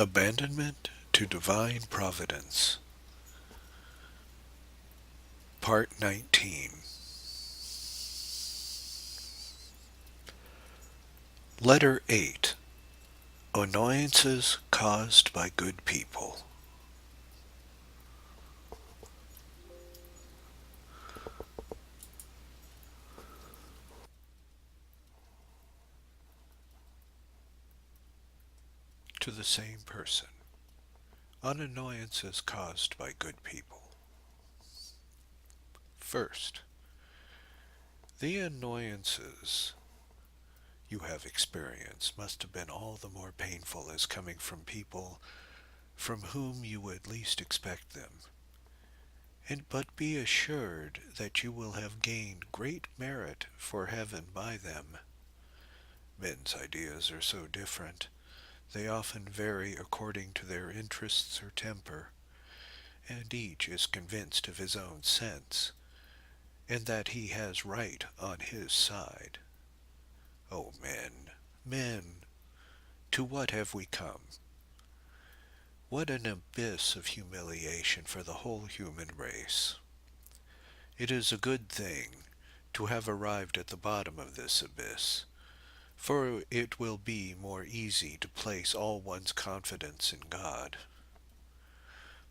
Abandonment to Divine Providence. Part 19. Letter 8. Annoyances caused by good people. To the same person. On annoyances caused by good people. First, the annoyances you have experienced must have been all the more painful as coming from people from whom you would least expect them. But be assured that you will have gained great merit for heaven by them. Men's ideas are so different. They often vary according to their interests or temper, and each is convinced of his own sense, and that he has right on his side. O men, men, to what have we come? What an abyss of humiliation for the whole human race. It is a good thing to have arrived at the bottom of this abyss, for it will be more easy to place all one's confidence in God.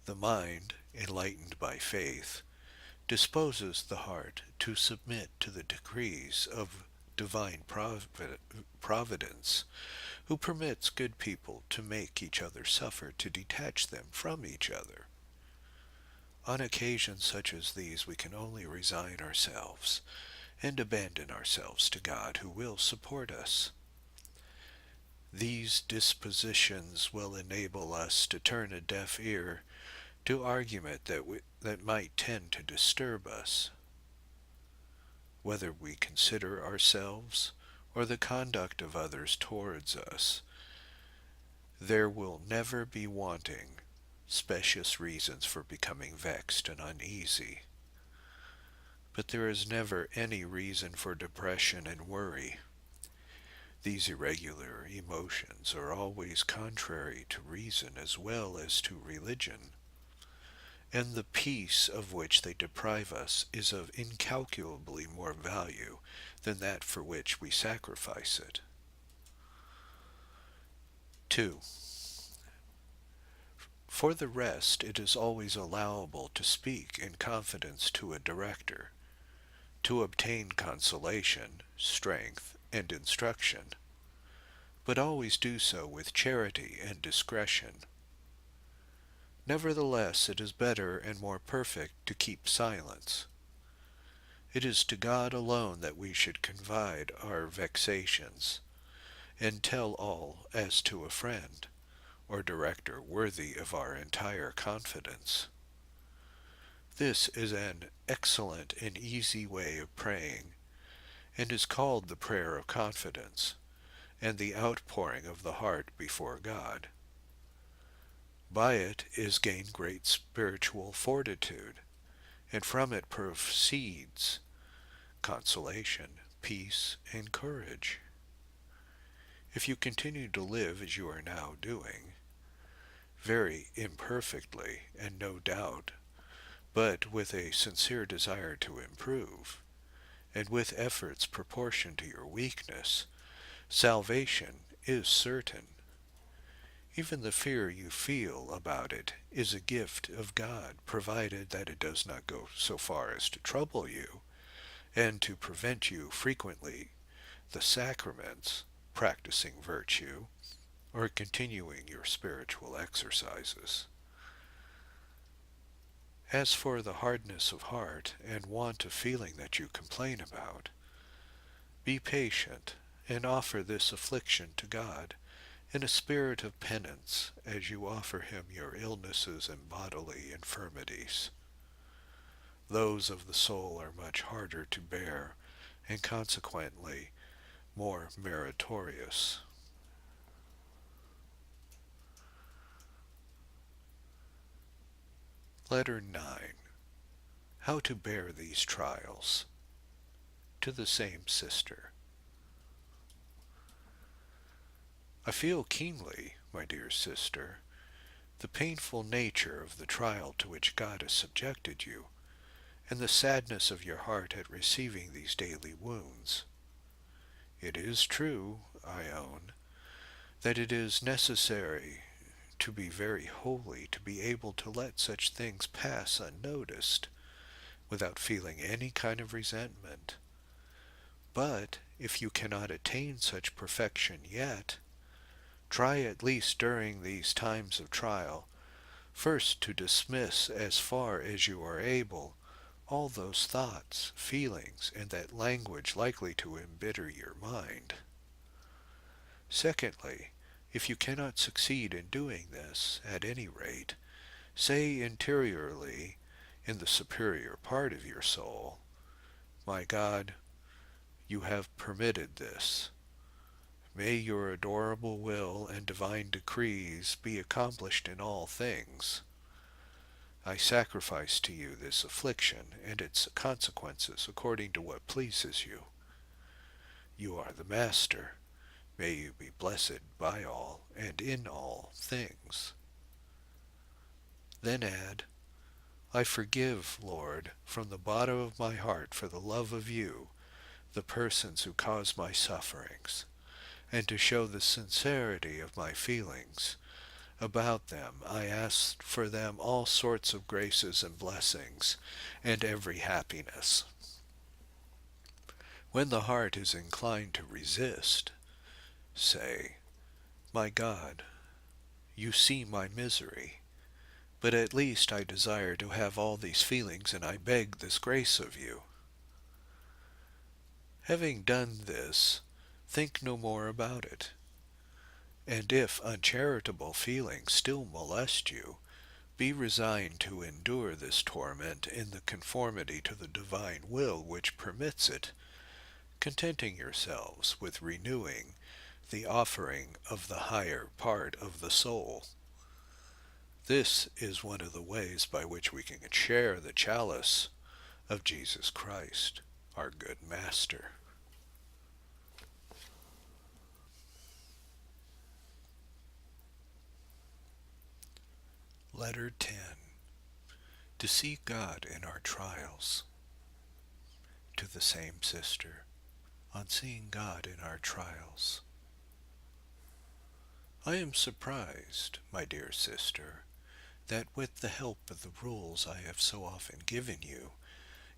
The mind, enlightened by faith, disposes the heart to submit to the decrees of divine providence, who permits good people to make each other suffer to detach them from each other. On occasions such as these we can only resign ourselves and abandon ourselves to God, who will support us. These dispositions will enable us to turn a deaf ear to argument that might tend to disturb us. Whether we consider ourselves or the conduct of others towards us, there will never be wanting specious reasons for becoming vexed and uneasy. But there is never any reason for depression and worry. These irregular emotions are always contrary to reason as well as to religion, and the peace of which they deprive us is of incalculably more value than that for which we sacrifice it. 2. For the rest, it is always allowable to speak in confidence to a director, to obtain consolation, strength, and instruction, but always do so with charity and discretion. Nevertheless, it is better and more perfect to keep silence. It is to God alone that we should confide our vexations, and tell all as to a friend, or director worthy of our entire confidence. This is an excellent and easy way of praying, and is called the prayer of confidence, and the outpouring of the heart before God. By it is gained great spiritual fortitude, and from it proceeds consolation, peace, and courage. If you continue to live as you are now doing, very imperfectly, and no doubt, but with a sincere desire to improve, and with efforts proportioned to your weakness, salvation is certain. Even the fear you feel about it is a gift of God, provided that it does not go so far as to trouble you, and to prevent you frequently the sacraments, practicing virtue, or continuing your spiritual exercises. As for the hardness of heart and want of feeling that you complain about, be patient and offer this affliction to God in a spirit of penance as you offer him your illnesses and bodily infirmities. Those of the soul are much harder to bear, and consequently more meritorious. Letter 9. How to bear these trials. To the same sister. I feel keenly my dear sister, the painful nature of the trial to which God has subjected you, and the sadness of your heart at receiving these daily wounds. It is true, I own, that it is necessary to be very holy to be able to let such things pass unnoticed, without feeling any kind of resentment. But if you cannot attain such perfection yet, try at least during these times of trial, first to dismiss as far as you are able all those thoughts, feelings, and that language likely to embitter your mind. Secondly, if you cannot succeed in doing this, at any rate, say interiorly, in the superior part of your soul, My God, you have permitted this. May your adorable will and divine decrees be accomplished in all things. I sacrifice to you this affliction and its consequences according to what pleases you. You are the Master. May you be blessed by all and in all things. Then add, I forgive, Lord, from the bottom of my heart for the love of you, the persons who cause my sufferings, and to show the sincerity of my feelings about them, I ask for them all sorts of graces and blessings, and every happiness. When the heart is inclined to resist, say, My God, you see my misery, but at least I desire to have all these feelings, and I beg this grace of you. Having done this, think no more about it. And if uncharitable feelings still molest you, be resigned to endure this torment in the conformity to the divine will which permits it, contenting yourselves with renewing the offering of the higher part of the soul. This is one of the ways by which we can share the chalice of Jesus Christ, our good Master. Letter 10. To seek God in our trials. To the same sister, on seeing God in our trials. I am surprised, my dear sister, that with the help of the rules I have so often given you,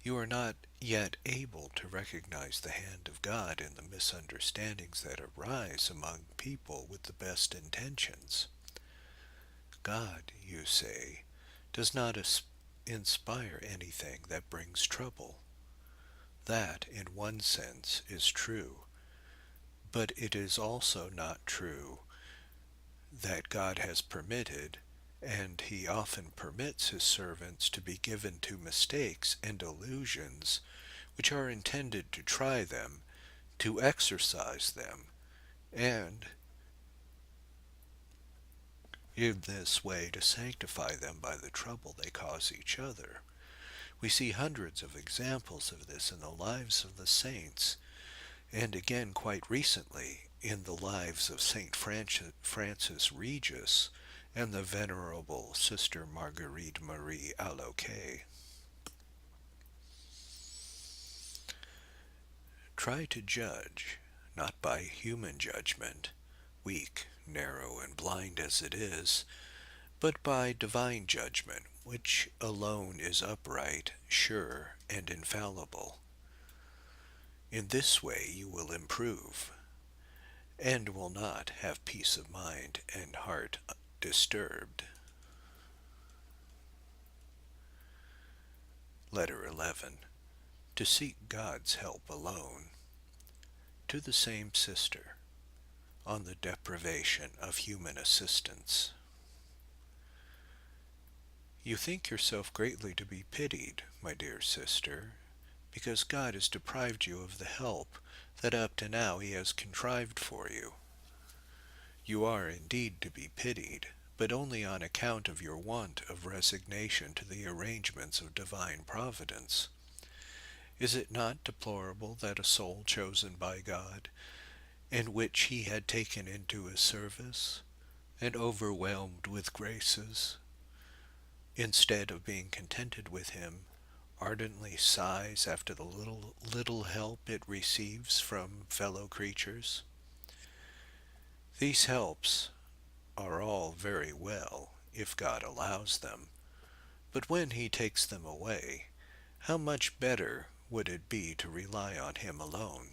you are not yet able to recognize the hand of God in the misunderstandings that arise among people with the best intentions. God, you say, does not inspire anything that brings trouble. That, in one sense, is true, but it is also not true that God has permitted, and he often permits his servants to be given to mistakes and illusions which are intended to try them, to exercise them, and in this way to sanctify them by the trouble they cause each other. We see hundreds of examples of this in the lives of the saints, and again quite recently in the lives of Saint Francis Regis and the Venerable Sister Marguerite Marie Aloquet. Try to judge, not by human judgment, weak, narrow, and blind as it is, but by divine judgment, which alone is upright, sure, and infallible. In this way you will improve, and will not have peace of mind and heart disturbed. Letter 11. To seek God's help alone. To the same sister, on the deprivation of human assistance. You think yourself greatly to be pitied, my dear sister, because God has deprived you of the help that up to now he has contrived for you. You are indeed to be pitied, but only on account of your want of resignation to the arrangements of divine providence. Is it not deplorable that a soul chosen by God, and which he had taken into his service, and overwhelmed with graces, instead of being contented with him, ardently sighs after the little help it receives from fellow creatures. These helps are all very well if God allows them, but when he takes them away, how much better would it be to rely on him alone?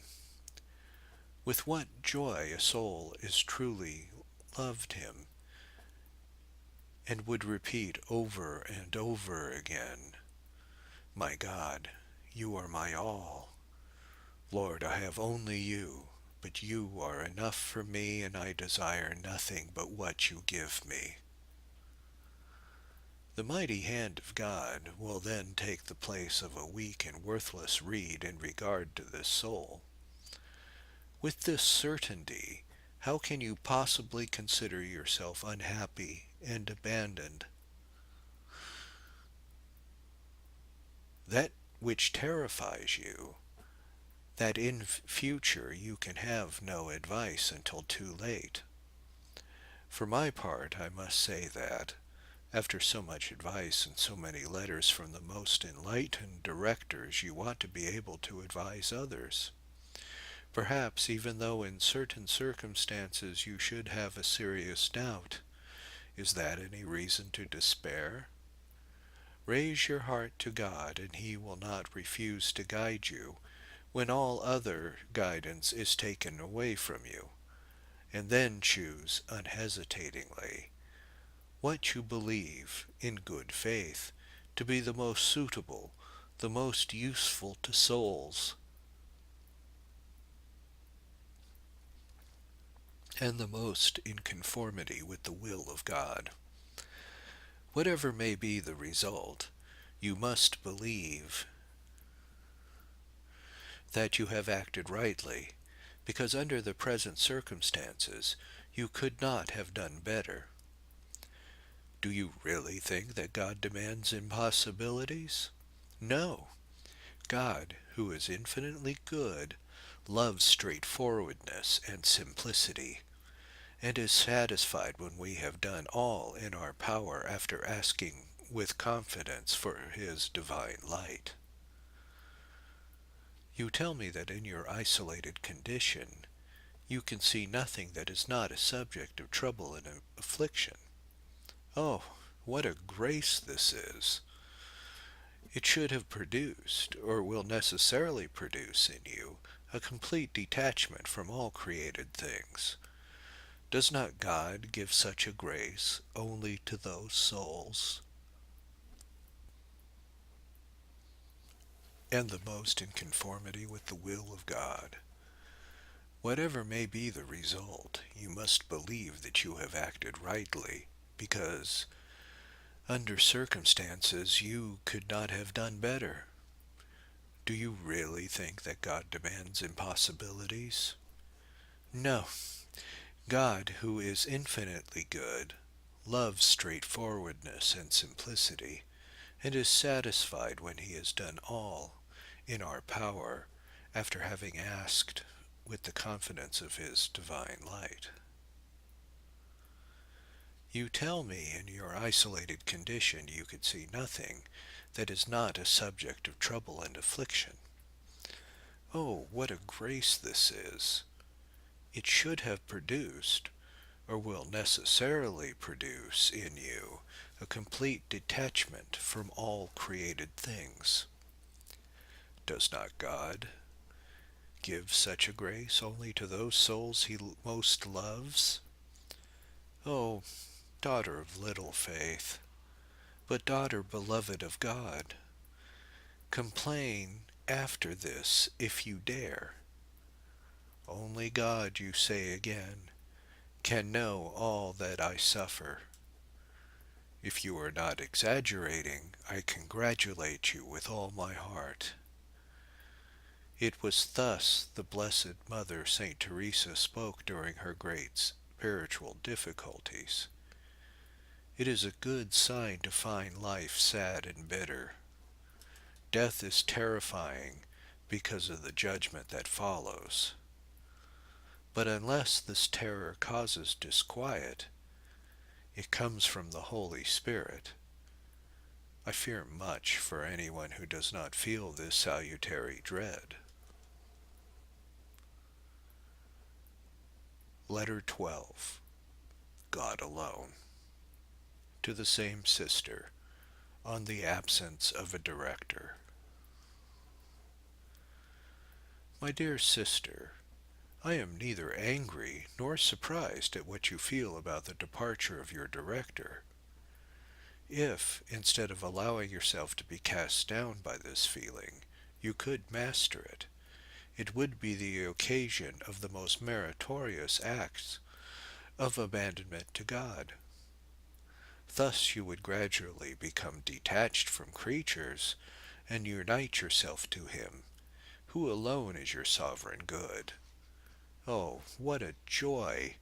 With what joy a soul is truly loved him, and would repeat over and over again, "My God, you are my all. Lord, I have only you, but you are enough for me, and I desire nothing but what you give me." The mighty hand of God will then take the place of a weak and worthless reed in regard to this soul. With this certainty, how can you possibly consider yourself unhappy and abandoned? That which terrifies you, that in future you can have no advice until too late. For my part, I must say that, after so much advice and so many letters from the most enlightened directors, you ought to be able to advise others. Perhaps, even though in certain circumstances you should have a serious doubt, is that any reason to despair? Raise your heart to God, and he will not refuse to guide you when all other guidance is taken away from you, and then choose unhesitatingly what you believe, in good faith, to be the most suitable, the most useful to souls, and the most in conformity with the will of God. Whatever may be the result, you must believe that you have acted rightly, because under the present circumstances you could not have done better. Do you really think that God demands impossibilities? No. God, who is infinitely good, loves straightforwardness and simplicity, and is satisfied when we have done all in our power after asking with confidence for his divine light. You tell me that in your isolated condition you can see nothing that is not a subject of trouble and affliction. Oh, what a grace this is! It should have produced, or will necessarily produce in you, a complete detachment from all created things. Does not God give such a grace only to those souls? And the most in conformity with the will of God. Whatever may be the result, you must believe that you have acted rightly, because under circumstances you could not have done better. Do you really think that God demands impossibilities? No. God, who is infinitely good, loves straightforwardness and simplicity, and is satisfied when he has done all in our power after having asked with the confidence of his divine light. You tell me in your isolated condition you could see nothing that is not a subject of trouble and affliction. Oh, what a grace this is! It should have produced, or will necessarily produce in you, a complete detachment from all created things. Does not God give such a grace only to those souls he most loves? Oh, daughter of little faith, but daughter beloved of God, complain after this if you dare. Only God, you say again, can know all that I suffer. If you are not exaggerating, I congratulate you with all my heart. It was thus the Blessed Mother Saint Teresa spoke during her great spiritual difficulties. It is a good sign to find life sad and bitter. Death is terrifying because of the judgment that follows. But unless this terror causes disquiet, It comes from the Holy Spirit. I fear much for anyone who does not feel this salutary dread. Letter 12. God Alone. To the same sister, on the absence of a director. My dear sister, I am neither angry nor surprised at what you feel about the departure of your director. If, instead of allowing yourself to be cast down by this feeling, you could master it, it would be the occasion of the most meritorious acts of abandonment to God. Thus you would gradually become detached from creatures and unite yourself to Him, who alone is your sovereign good. Oh, what a joy!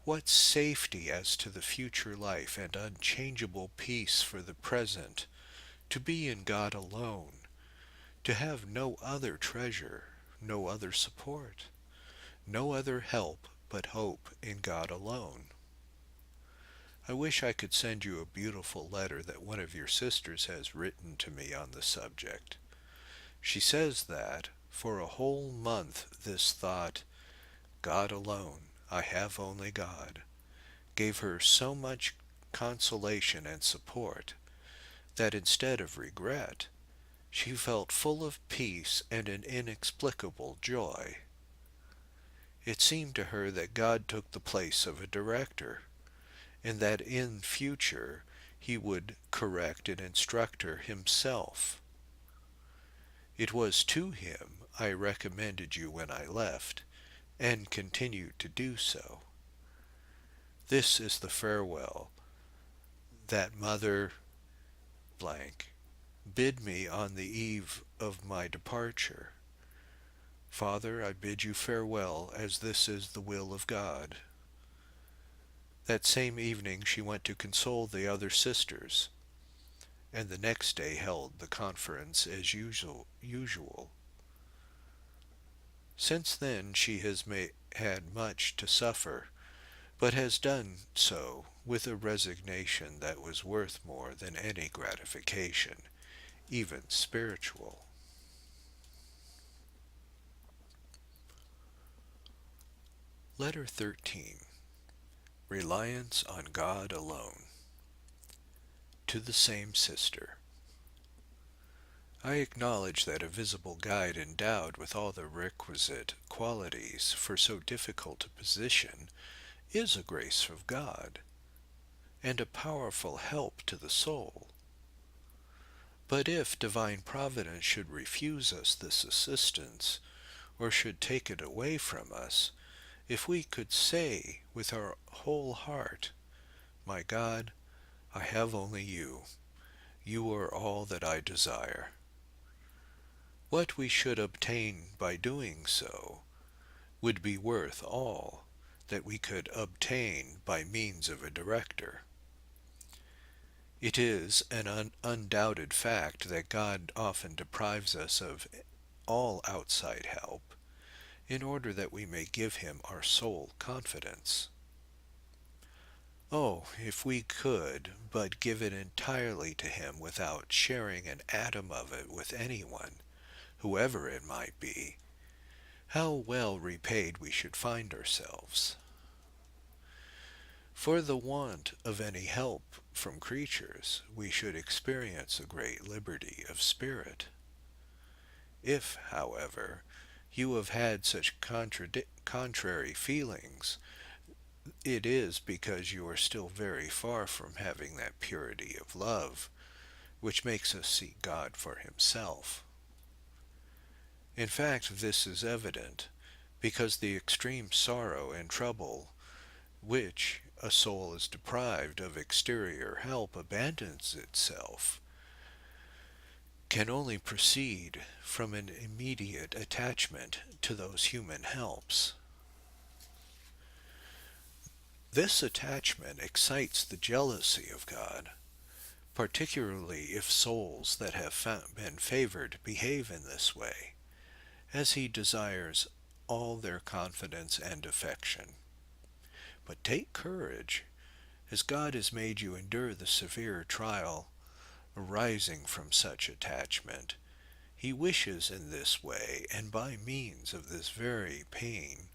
What safety as to the future life and unchangeable peace for the present, to be in God alone, to have no other treasure, no other support, no other help but hope in God alone. I wish I could send you a beautiful letter that one of your sisters has written to me on the subject. She says that, for a whole month, this thought, God alone, I have only God, gave her so much consolation and support, that instead of regret, she felt full of peace and an inexplicable joy. It seemed to her that God took the place of a director, and that in future he would correct and instruct her himself. It was to him I recommended you when I left, and continue to do so. This is the farewell that Mother blank bid me on the eve of my departure. Father, I bid you farewell, as this is the will of God. That same evening she went to console the other sisters, and the next day held the conference as usual. Since then she has had much to suffer, but has done so with a resignation that was worth more than any gratification, even spiritual. Letter 13. Reliance on God alone. To the same sister. I acknowledge that a visible guide endowed with all the requisite qualities for so difficult a position is a grace of God, and a powerful help to the soul. But if divine providence should refuse us this assistance, or should take it away from us, if we could say with our whole heart, My God, I have only you. You are all that I desire. What we should obtain by doing so would be worth all that we could obtain by means of a director. It is an undoubted fact that God often deprives us of all outside help in order that we may give him our sole confidence. Oh, if we could but give it entirely to him without sharing an atom of it with anyone, whoever it might be, how well repaid we should find ourselves. For the want of any help from creatures, we should experience a great liberty of spirit. If, however, you have had such contrary feelings, it is because you are still very far from having that purity of love which makes us seek God for himself. In fact, this is evident because the extreme sorrow and trouble which a soul is deprived of exterior help abandons itself can only proceed from an immediate attachment to those human helps. This attachment excites the jealousy of God, particularly if souls that have been favored behave in this way, as he desires all their confidence and affection. But take courage, as God has made you endure the severe trial arising from such attachment, he wishes in this way, and by means of this very pain,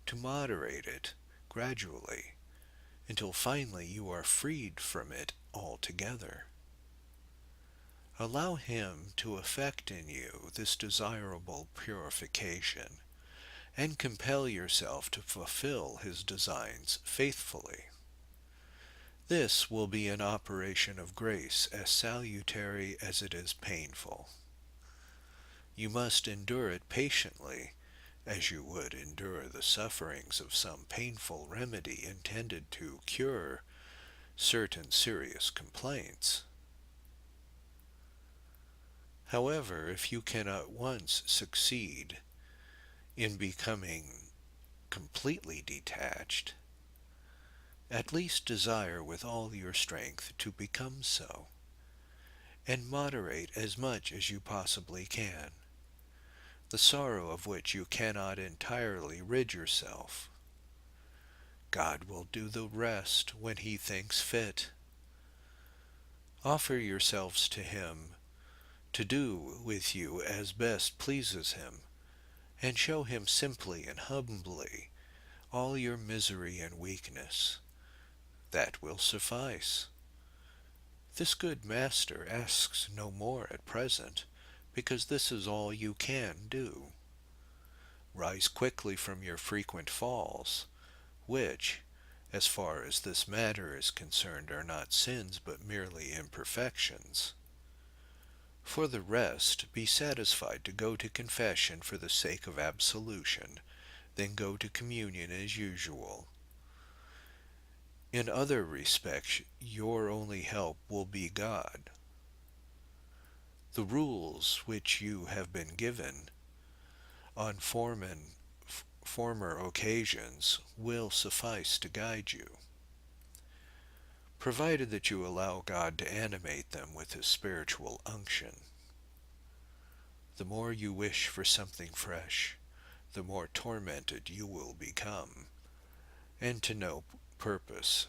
to moderate it gradually, until finally you are freed from it altogether. Allow him to effect in you this desirable purification, and compel yourself to fulfill his designs faithfully. This will be an operation of grace as salutary as it is painful. You must endure it patiently, as you would endure the sufferings of some painful remedy intended to cure certain serious complaints. However, if you cannot once succeed in becoming completely detached, at least desire with all your strength to become so, and moderate as much as you possibly can the sorrow of which you cannot entirely rid yourself. God will do the rest when he thinks fit. Offer yourselves to him to do with you as best pleases him, and show him simply and humbly all your misery and weakness. That will suffice. This good master asks no more at present, because this is all you can do. Rise quickly from your frequent falls, which, as far as this matter is concerned, are not sins but merely imperfections. For the rest, be satisfied to go to confession for the sake of absolution, then go to communion as usual. In other respects, your only help will be God. The rules which you have been given on former occasions will suffice to guide you, provided that you allow God to animate them with his spiritual unction. The more you wish for something fresh, the more tormented you will become, and to no purpose.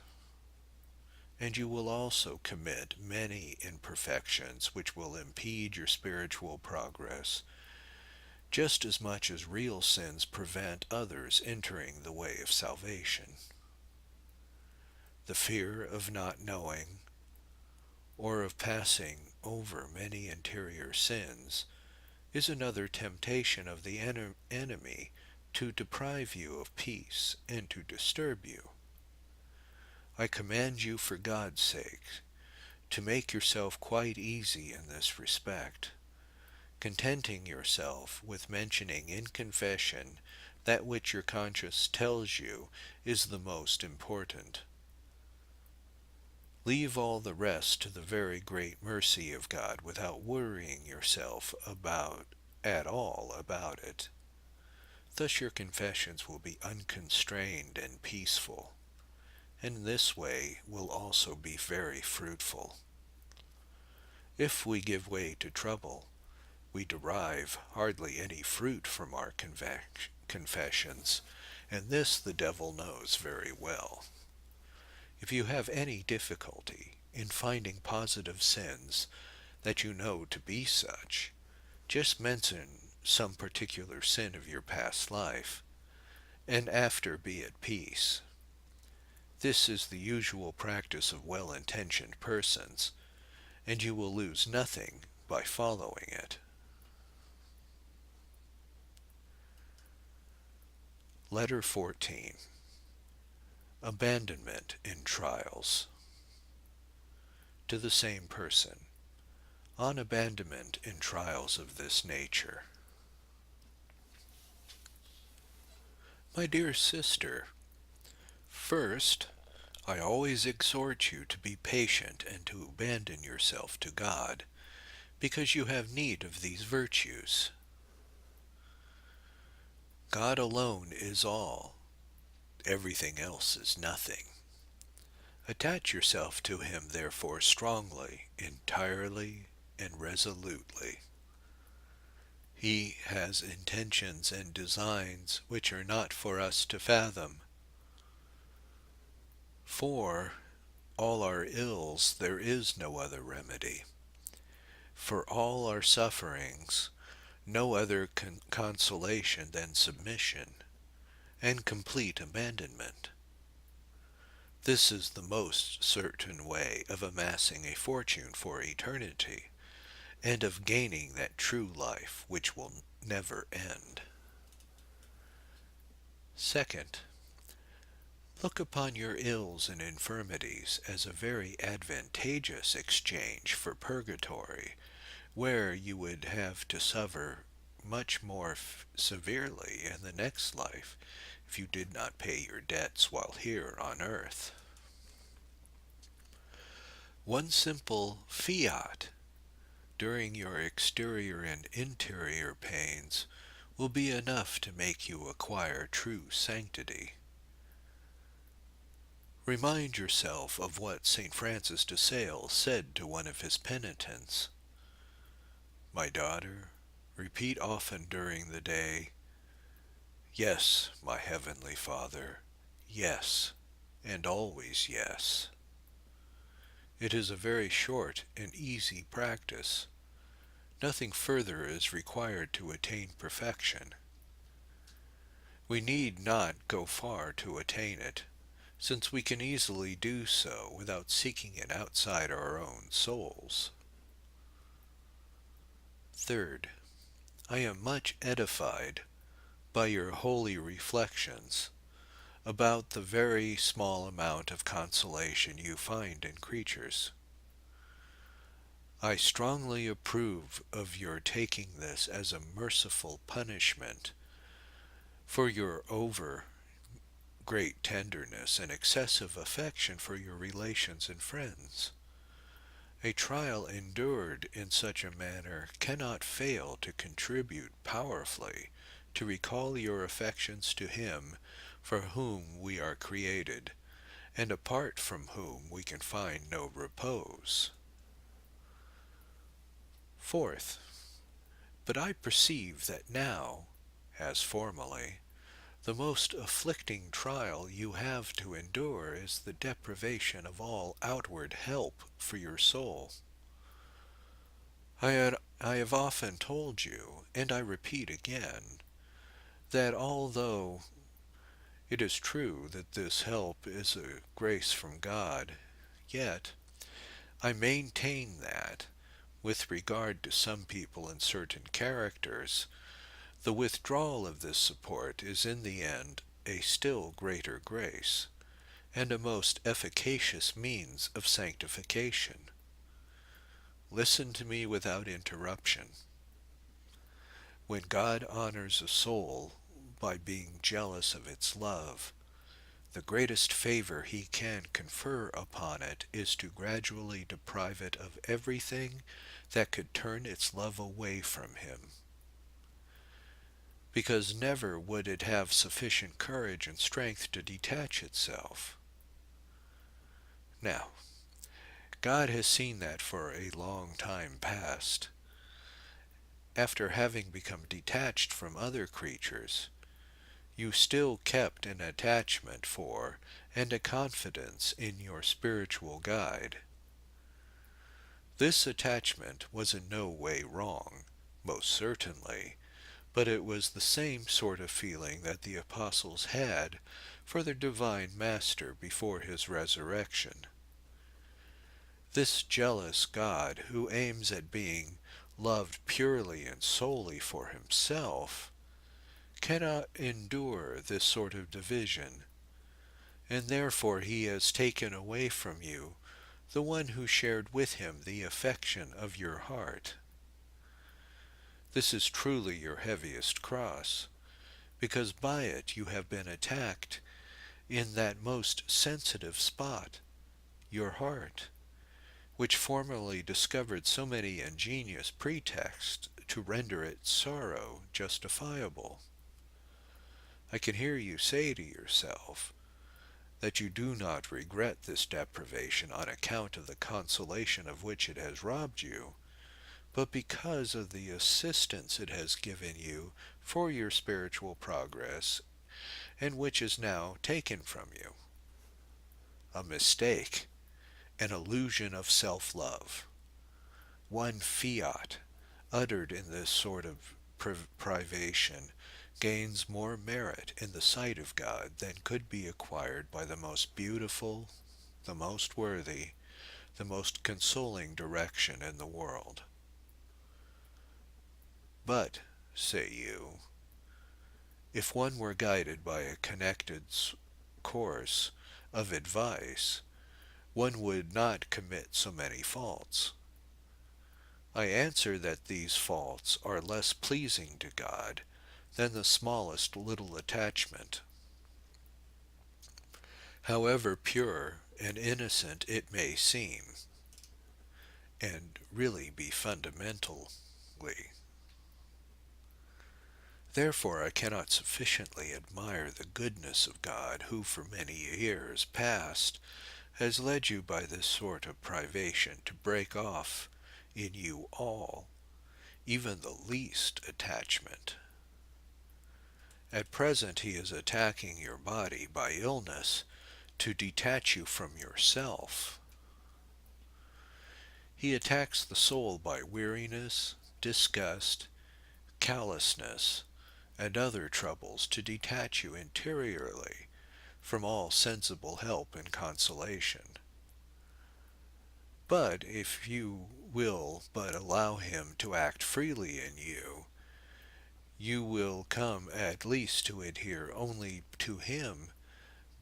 And you will also commit many imperfections which will impede your spiritual progress, just as much as real sins prevent others entering the way of salvation. The fear of not knowing, or of passing over many interior sins, is another temptation of the enemy to deprive you of peace and to disturb you. I command you for God's sake to make yourself quite easy in this respect, contenting yourself with mentioning in confession that which your conscience tells you is the most important. Leave all the rest to the very great mercy of God without worrying yourself at all about it. Thus your confessions will be unconstrained and peaceful, and this way will also be very fruitful. If we give way to trouble, we derive hardly any fruit from our confessions, and this the devil knows very well. If you have any difficulty in finding positive sins that you know to be such, just mention some particular sin of your past life, and after be at peace. This is the usual practice of well-intentioned persons, and you will lose nothing by following it. Letter 14. Abandonment in Trials. To the same person. On abandonment in trials of this nature. My dear sister, first, I always exhort you to be patient and to abandon yourself to God, because you have need of these virtues. God alone is all. Everything else is nothing. Attach yourself to him, therefore, strongly, entirely, and resolutely. He has intentions and designs which are not for us to fathom. For all our ills there is no other remedy. For all our sufferings no other consolation than submission and complete abandonment. This is the most certain way of amassing a fortune for eternity, and of gaining that true life which will never end. Second, look upon your ills and infirmities as a very advantageous exchange for purgatory, where you would have to suffer much more severely in the next life if you did not pay your debts while here on earth. One simple fiat during your exterior and interior pains will be enough to make you acquire true sanctity. Remind yourself of what St. Francis de Sales said to one of his penitents. My daughter, repeat often during the day, yes, my heavenly Father, yes, and always yes. It is a very short and easy practice. Nothing further is required to attain perfection. We need not go far to attain it, since we can easily do so without seeking it outside our own souls. Third, I am much edified by your holy reflections about the very small amount of consolation you find in creatures. I strongly approve of your taking this as a merciful punishment for your over great tenderness and excessive affection for your relations and friends. A trial endured in such a manner cannot fail to contribute powerfully to recall your affections to Him for whom we are created, and apart from whom we can find no repose. Fourth, but I perceive that now, as formerly, the most afflicting trial you have to endure is the deprivation of all outward help for your soul. I have often told you, and I repeat again, that although it is true that this help is a grace from God, yet I maintain that, with regard to some people and certain characters, the withdrawal of this support is in the end a still greater grace, and a most efficacious means of sanctification. Listen to me without interruption. When God honors a soul by being jealous of its love, the greatest favor He can confer upon it is to gradually deprive it of everything that could turn its love away from Him, because never would it have sufficient courage and strength to detach itself. Now, God has seen that for a long time past. After having become detached from other creatures, you still kept an attachment for and a confidence in your spiritual guide. This attachment was in no way wrong, most certainly, but it was the same sort of feeling that the apostles had for their divine Master before his resurrection. This jealous God, who aims at being loved purely and solely for himself, cannot endure this sort of division, and therefore he has taken away from you the one who shared with him the affection of your heart. This is truly your heaviest cross, because by it you have been attacked in that most sensitive spot, your heart, which formerly discovered so many ingenious pretexts to render its sorrow justifiable. I can hear you say to yourself that you do not regret this deprivation on account of the consolation of which it has robbed you, but because of the assistance it has given you for your spiritual progress, and which is now taken from you. A mistake, an illusion of self-love. One fiat, uttered in this sort of privation, gains more merit in the sight of God than could be acquired by the most beautiful, the most worthy, the most consoling direction in the world. But, say you, if one were guided by a connected course of advice, one would not commit so many faults. I answer that these faults are less pleasing to God than the smallest little attachment, however pure and innocent it may seem, and really be fundamentally. Therefore I cannot sufficiently admire the goodness of God, who for many years past has led you by this sort of privation to break off in you all, even the least attachment. At present he is attacking your body by illness to detach you from yourself. He attacks the soul by weariness, disgust, callousness, and other troubles to detach you interiorly from all sensible help and consolation. But if you will but allow him to act freely in you, you will come at least to adhere only to him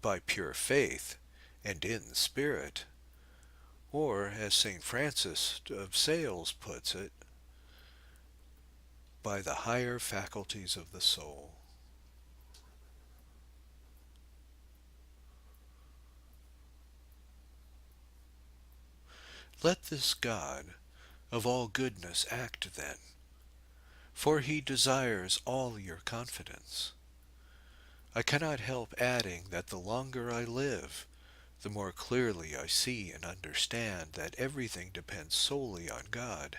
by pure faith and in the Spirit, or, as St. Francis of Sales puts it, by the higher faculties of the soul. Let this God of all goodness act then, for he desires all your confidence. I cannot help adding that the longer I live, the more clearly I see and understand that everything depends solely on God,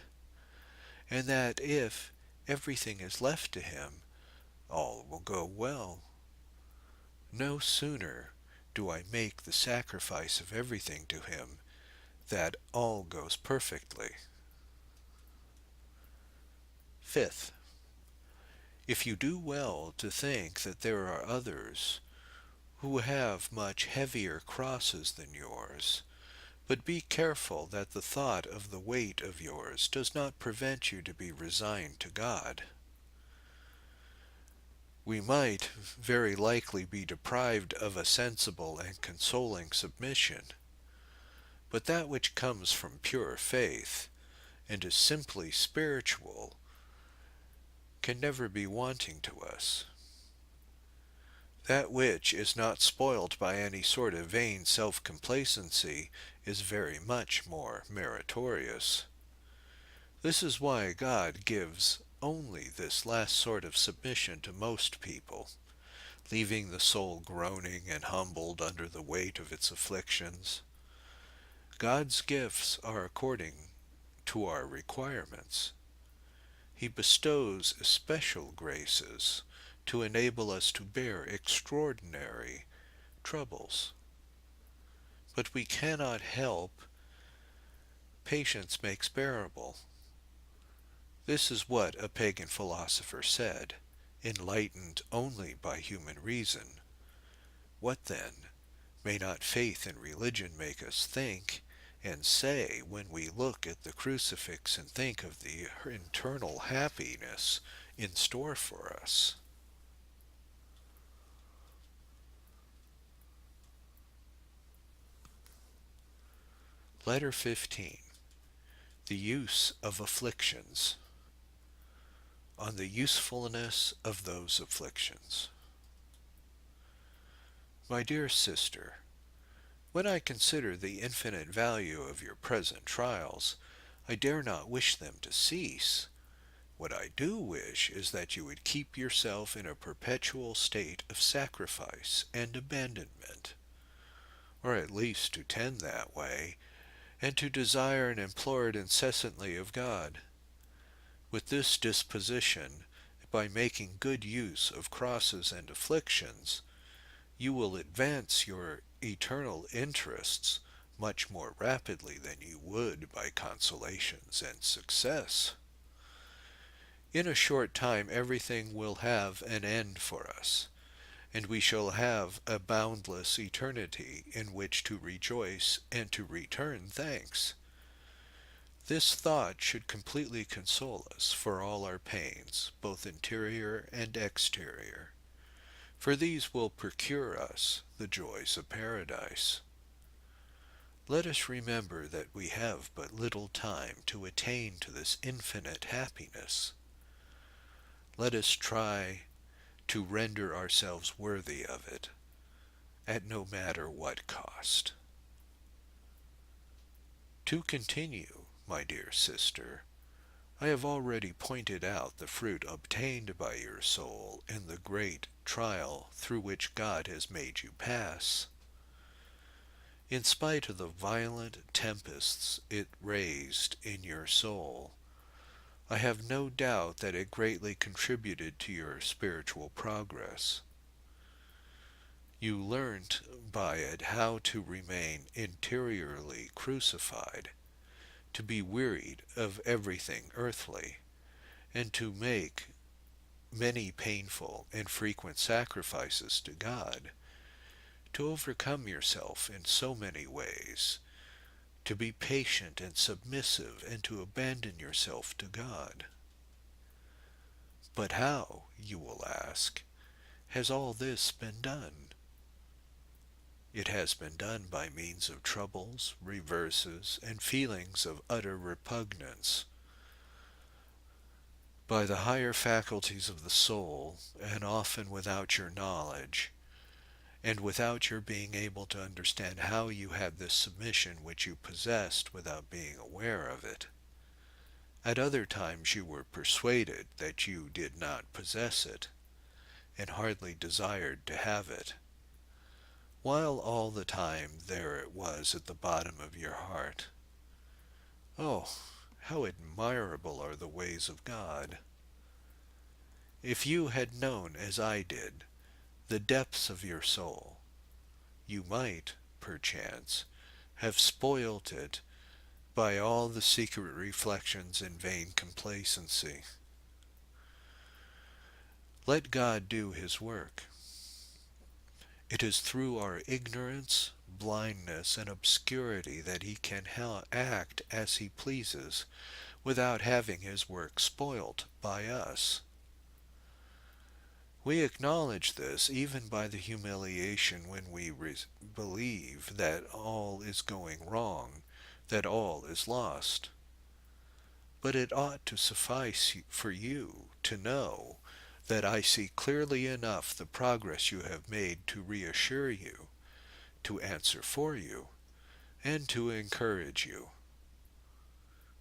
and that if everything is left to him, all will go well. No sooner do I make the sacrifice of everything to him that all goes perfectly. Fifth, if you do well to think that there are others who have much heavier crosses than yours, but be careful that the thought of the weight of yours does not prevent you to be resigned to God. We might very likely be deprived of a sensible and consoling submission, but that which comes from pure faith, and is simply spiritual, can never be wanting to us. That which is not spoilt by any sort of vain self-complacency is very much more meritorious. This is why God gives only this last sort of submission to most people, leaving the soul groaning and humbled under the weight of its afflictions. God's gifts are according to our requirements. He bestows especial graces to enable us to bear extraordinary troubles. But we cannot help patience makes bearable. This is what a pagan philosopher said, enlightened only by human reason. What then may not faith and religion make us think and say when we look at the crucifix and think of the internal happiness in store for us? Letter 15. The use of afflictions. On the usefulness of those afflictions. My dear sister, when I consider the infinite value of your present trials, I dare not wish them to cease. What I do wish is that you would keep yourself in a perpetual state of sacrifice and abandonment, or at least to tend that way, and to desire and implore it incessantly of God. With this disposition, by making good use of crosses and afflictions, you will advance your eternal interests much more rapidly than you would by consolations and success. In a short time everything will have an end for us, and we shall have a boundless eternity in which to rejoice and to return thanks. This thought should completely console us for all our pains, both interior and exterior, for these will procure us the joys of paradise. Let us remember that we have but little time to attain to this infinite happiness. Let us try to render ourselves worthy of it, at no matter what cost. To continue, my dear sister, I have already pointed out the fruit obtained by your soul in the great trial through which God has made you pass. In spite of the violent tempests it raised in your soul, I have no doubt that it greatly contributed to your spiritual progress. You learnt by it how to remain interiorly crucified, to be wearied of everything earthly, and to make many painful and frequent sacrifices to God, to overcome yourself in so many ways, to be patient and submissive, and to abandon yourself to God. But how, you will ask, has all this been done? It has been done by means of troubles, reverses, and feelings of utter repugnance, by the higher faculties of the soul, and often without your knowledge, and without your being able to understand how you had this submission which you possessed without being aware of it. At other times you were persuaded that you did not possess it, and hardly desired to have it, while all the time there it was at the bottom of your heart. Oh, how admirable are the ways of God! If you had known, as I did, the depths of your soul, you might, perchance, have spoilt it by all the secret reflections and vain complacency. Let God do his work. It is through our ignorance, blindness, and obscurity that he can act as he pleases, without having his work spoilt by us. We acknowledge this even by the humiliation when we believe that all is going wrong, that all is lost. But it ought to suffice for you to know that I see clearly enough the progress you have made to reassure you, to answer for you, and to encourage you.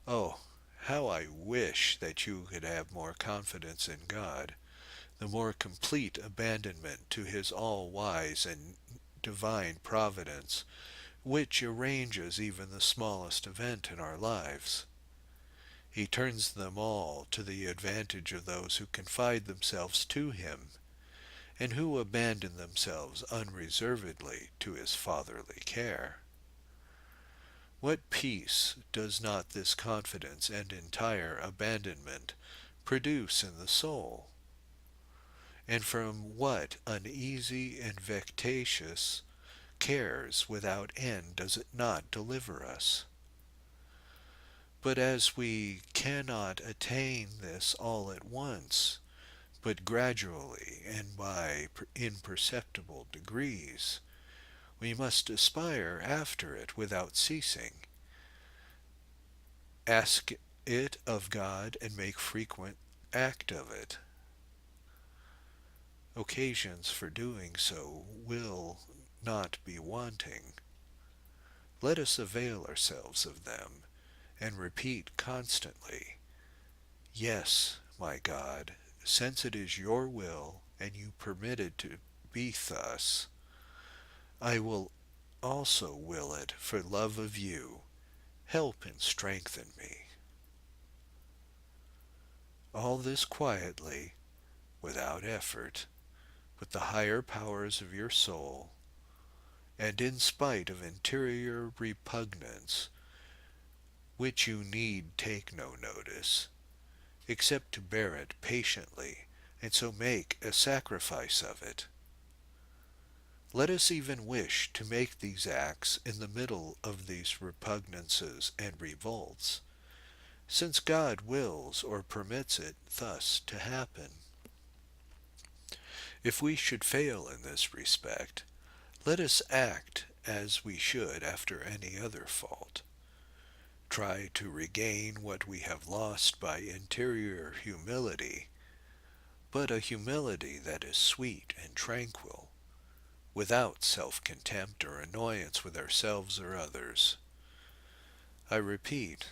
Oh, how I wish that you could have more confidence in God, the more complete abandonment to his all-wise and divine providence, which arranges even the smallest event in our lives. He turns them all to the advantage of those who confide themselves to him, and who abandon themselves unreservedly to his fatherly care. What peace does not this confidence and entire abandonment produce in the soul? And from what uneasy and vexatious cares without end does it not deliver us? But as we cannot attain this all at once, but gradually and by imperceptible degrees, we must aspire after it without ceasing, ask it of God, and make frequent act of it. Occasions for doing so will not be wanting. Let us avail ourselves of them, and repeat constantly, "Yes, my God, since it is your will, and you permit it to be thus, I will also will it for love of you. Help and strengthen me." All this quietly, without effort, with the higher powers of your soul, and in spite of interior repugnance, which you need take no notice, except to bear it patiently, and so make a sacrifice of it. Let us even wish to make these acts in the middle of these repugnances and revolts, since God wills or permits it thus to happen. If we should fail in this respect, let us act as we should after any other fault. Try to regain what we have lost by interior humility, but a humility that is sweet and tranquil, without self-contempt or annoyance with ourselves or others. I repeat,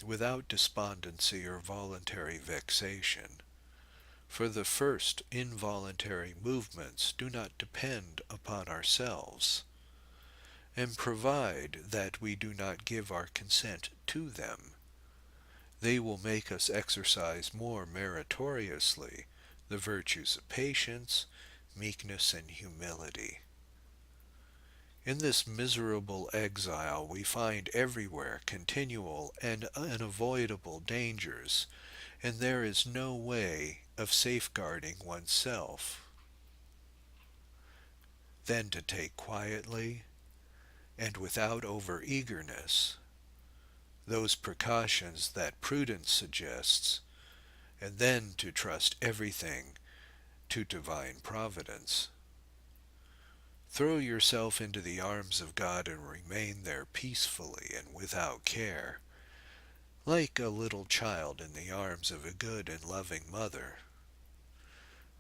without despondency or voluntary vexation, for the first involuntary movements do not depend upon ourselves, and provide that we do not give our consent to them, they will make us exercise more meritoriously the virtues of patience, meekness, and humility. In this miserable exile we find everywhere continual and unavoidable dangers, and there is no way of safeguarding oneself than to take quietly, and without over-eagerness, those precautions that prudence suggests, and then to trust everything to divine providence. Throw yourself into the arms of God and remain there peacefully and without care, like a little child in the arms of a good and loving mother.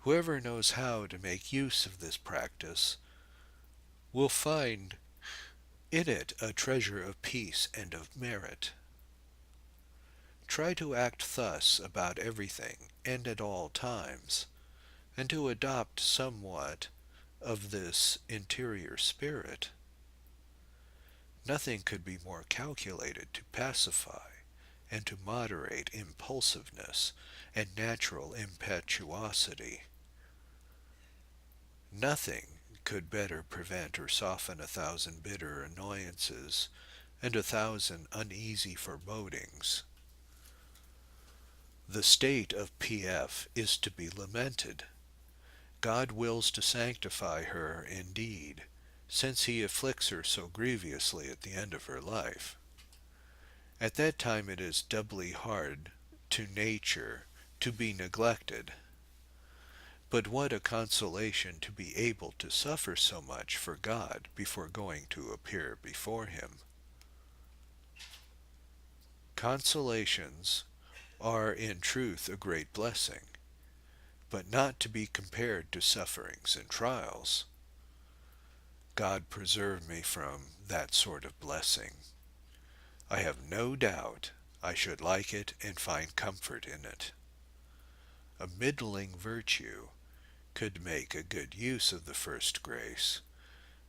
Whoever knows how to make use of this practice will find in it a treasure of peace and of merit. Try to act thus about everything and at all times, and to adopt somewhat of this interior spirit. Nothing could be more calculated to pacify and to moderate impulsiveness and natural impetuosity. Nothing could better prevent or soften 1,000 bitter annoyances and 1,000 uneasy forebodings. The state of P.F. is to be lamented. God wills to sanctify her indeed, since he afflicts her so grievously at the end of her life. At that time it is doubly hard to nature to be neglected. But what a consolation to be able to suffer so much for God before going to appear before him. Consolations are in truth a great blessing, but not to be compared to sufferings and trials. God preserve me from that sort of blessing. I have no doubt I should like it and find comfort in it. A middling virtue could make a good use of the first grace,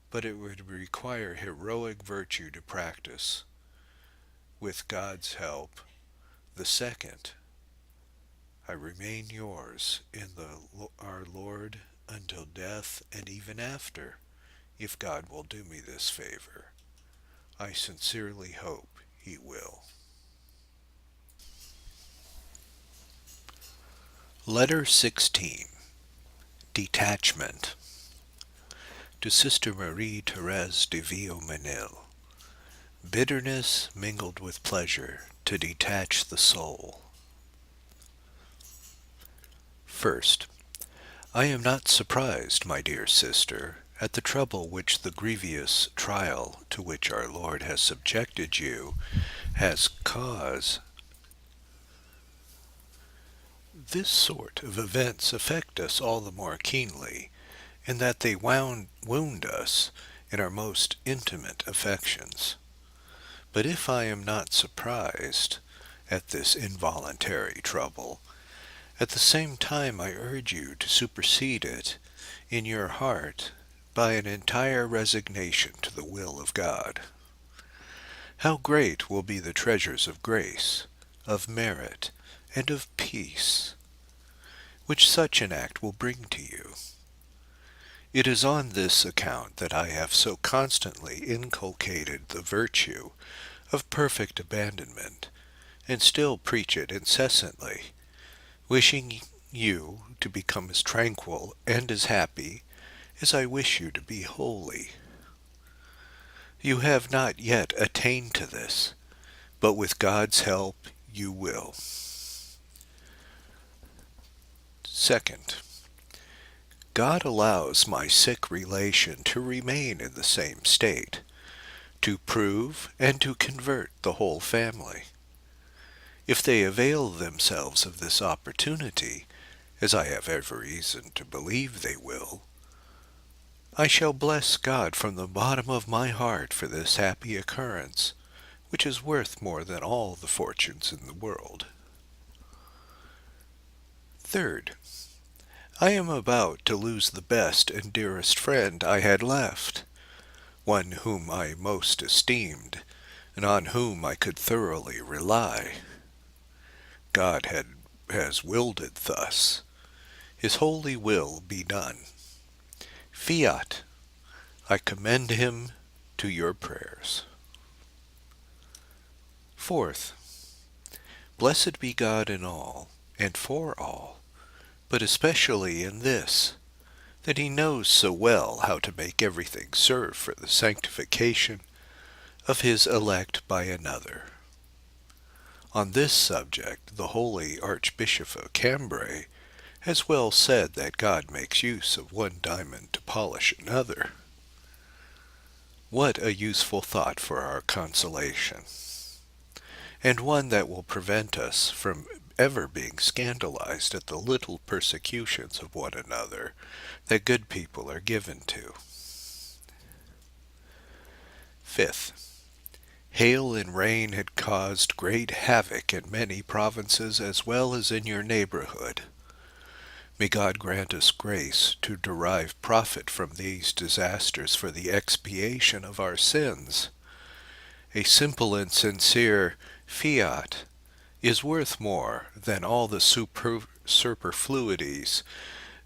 but it would require heroic virtue to practice, with God's help, the second. I remain yours in our Lord until death and even after, if God will do me this favor. I sincerely hope he will. Letter 16. Detachment. To Sister Marie-Thérèse de Villeminel. Bitterness mingled with pleasure to detach the soul. First, I am not surprised, my dear sister, at the trouble which the grievous trial to which our Lord has subjected you has caused. This sort of events affect us all the more keenly, in that they wound us in our most intimate affections. But if I am not surprised at this involuntary trouble, at the same time I urge you to supersede it in your heart by an entire resignation to the will of God. How great will be the treasures of grace, of merit, and of peace, which such an act will bring to you. It is on this account that I have so constantly inculcated the virtue of perfect abandonment, and still preach it incessantly, wishing you to become as tranquil and as happy as I wish you to be holy. You have not yet attained to this, but with God's help you will. Second, God allows my sick relation to remain in the same state, to prove and to convert the whole family. If they avail themselves of this opportunity, as I have every reason to believe they will, I shall bless God from the bottom of my heart for this happy occurrence, which is worth more than all the fortunes in the world. Third, I am about to lose the best and dearest friend I had left, one whom I most esteemed, and on whom I could thoroughly rely. God has willed it thus. His holy will be done. Fiat, I commend him to your prayers. Fourth, blessed be God in all, and for all, but especially in this, that he knows so well how to make everything serve for the sanctification of his elect by another. On this subject the holy Archbishop of Cambray has well said that God makes use of one diamond to polish another. What a useful thought for our consolation, and one that will prevent us from ever being scandalized at the little persecutions of one another that good people are given to. Fifth, hail and rain had caused great havoc in many provinces as well as in your neighborhood. May God grant us grace to derive profit from these disasters for the expiation of our sins. A simple and sincere fiat is worth more than all the superfluities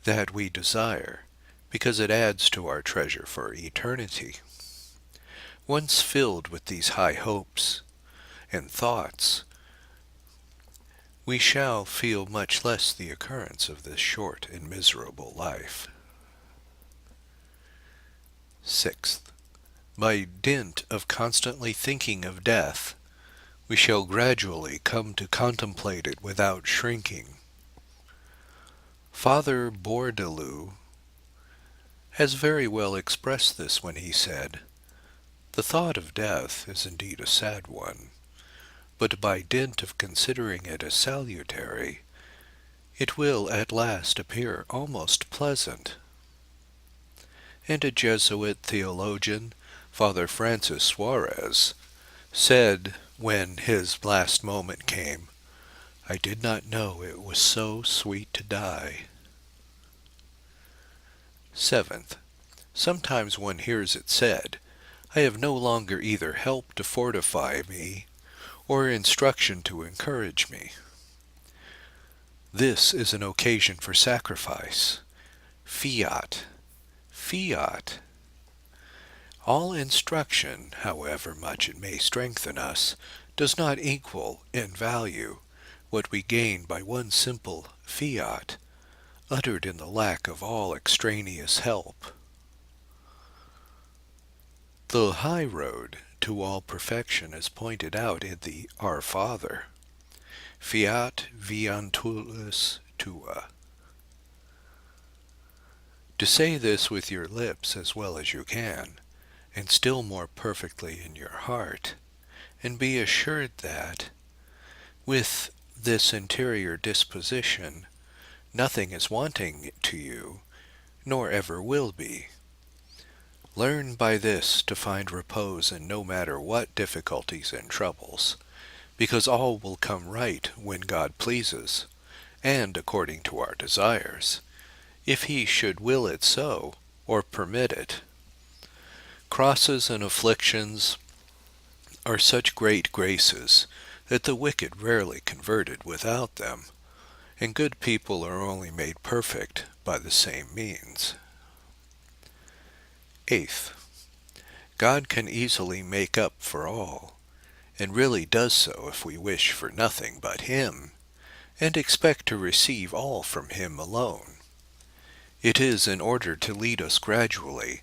that we desire, because it adds to our treasure for eternity. Once filled with these high hopes and thoughts, we shall feel much less the occurrence of this short and miserable life. Sixth, by dint of constantly thinking of death, we shall gradually come to contemplate it without shrinking. Father Bourdelot has very well expressed this when he said, "The thought of death is indeed a sad one, but by dint of considering it as salutary, it will at last appear almost pleasant." And a Jesuit theologian, Father Francis Suarez, said when his last moment came, "I did not know it was so sweet to die." Seventh, sometimes one hears it said, I have no longer either help to fortify me or instruction to encourage me. This is an occasion for sacrifice. Fiat, fiat. All instruction, however much it may strengthen us, does not equal in value what we gain by one simple fiat, uttered in the lack of all extraneous help. The high road to all perfection is pointed out in the Our Father. Fiat viantulus tua. To say this with your lips as well as you can, and still more perfectly in your heart, and be assured that, with this interior disposition, nothing is wanting to you, nor ever will be. Learn by this to find repose in no matter what difficulties and troubles, because all will come right when God pleases, and according to our desires, if he should will it so, or permit it. Crosses and afflictions are such great graces that the wicked rarely converted without them, and good people are only made perfect by the same means. Eighth, God can easily make up for all, and really does so if we wish for nothing but Him, and expect to receive all from Him alone. It is in order to lead us gradually,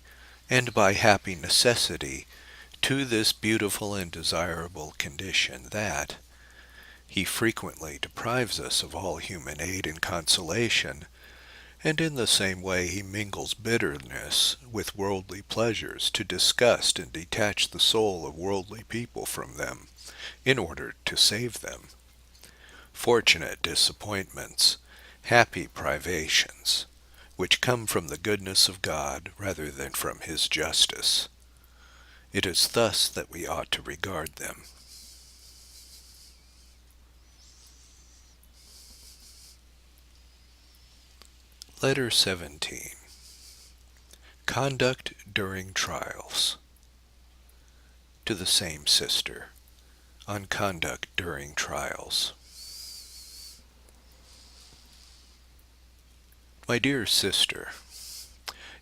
and by happy necessity, to this beautiful and desirable condition that He frequently deprives us of all human aid and consolation, and in the same way He mingles bitterness with worldly pleasures to disgust and detach the soul of worldly people from them, in order to save them. Fortunate disappointments, happy privations, which come from the goodness of God rather than from His justice. It is thus that we ought to regard them. Letter 17. Conduct during trials. To the same sister, on conduct during trials. My dear sister,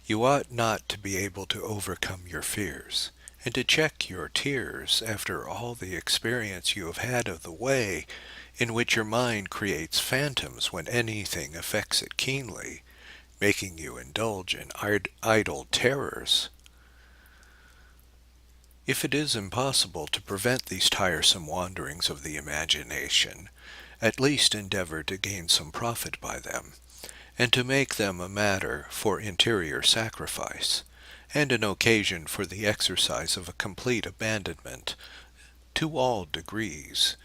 you ought not to be able to overcome your fears, and to check your tears after all the experience you have had of the way in which your mind creates phantoms when anything affects it keenly, making you indulge in idle terrors. If it is impossible to prevent these tiresome wanderings of the imagination, at least endeavor to gain some profit by them, and to make them a matter for interior sacrifice, and an occasion for the exercise of a complete abandonment to all degrees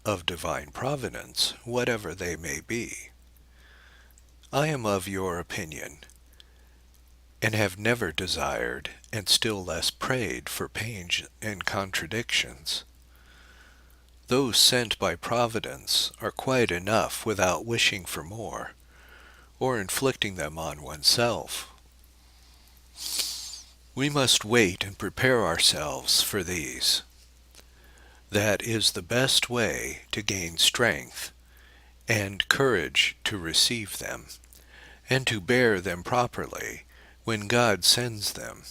of divine providence, whatever they may be. I am of your opinion, and have never desired, and still less prayed, for pains and contradictions. Those sent by Providence are quite enough without wishing for more, or inflicting them on oneself. We must wait and prepare ourselves for these. That is the best way to gain strength and courage to receive them, and to bear them properly when God sends them.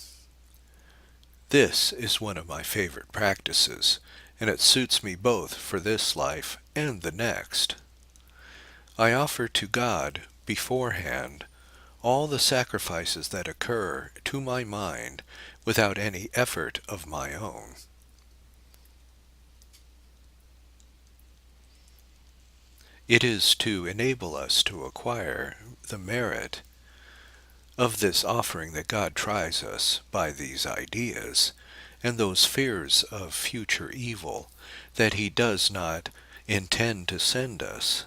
This is one of my favorite practices, and it suits me both for this life and the next. I offer to God beforehand all the sacrifices that occur to my mind without any effort of my own. It is to enable us to acquire the merit of this offering that God tries us by these ideas, and those fears of future evil that He does not intend to send us.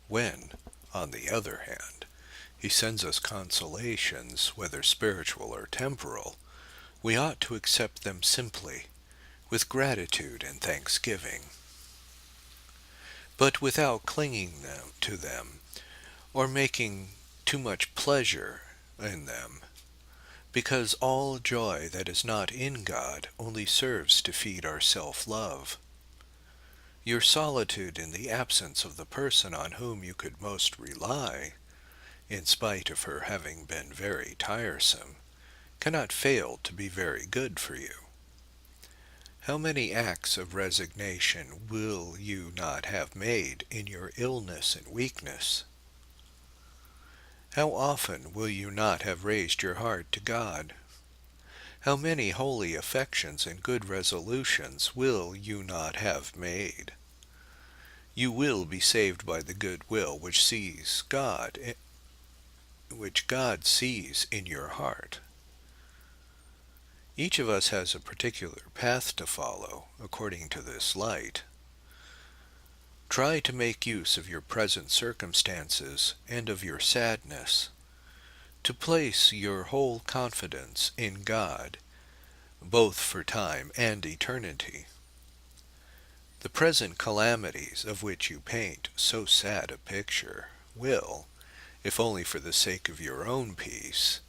When, on the other hand, He sends us consolations, whether spiritual or temporal, we ought to accept them simply, with gratitude and thanksgiving, but without clinging to them, or making too much pleasure in them, because all joy that is not in God only serves to feed our self-love. Your solitude in the absence of the person on whom you could most rely, in spite of her having been very tiresome, cannot fail to be very good for you. How many acts of resignation will you not have made in your illness and weakness? How often will you not have raised your heart to God? How many holy affections and good resolutions will you not have made? You will be saved by the good will which God sees in your heart. Each of us has a particular path to follow according to this light. Try to make use of your present circumstances and of your sadness, to place your whole confidence in God, both for time and eternity. The present calamities of which you paint so sad a picture will, if only for the sake of your own peace,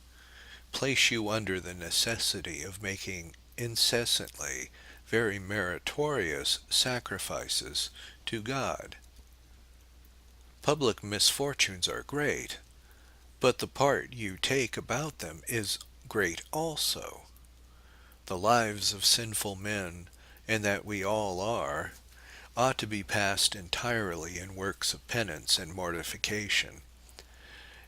place you under the necessity of making incessantly very meritorious sacrifices to God. Public misfortunes are great, but the part you take about them is great also. The lives of sinful men, and that we all are, ought to be passed entirely in works of penance and mortification.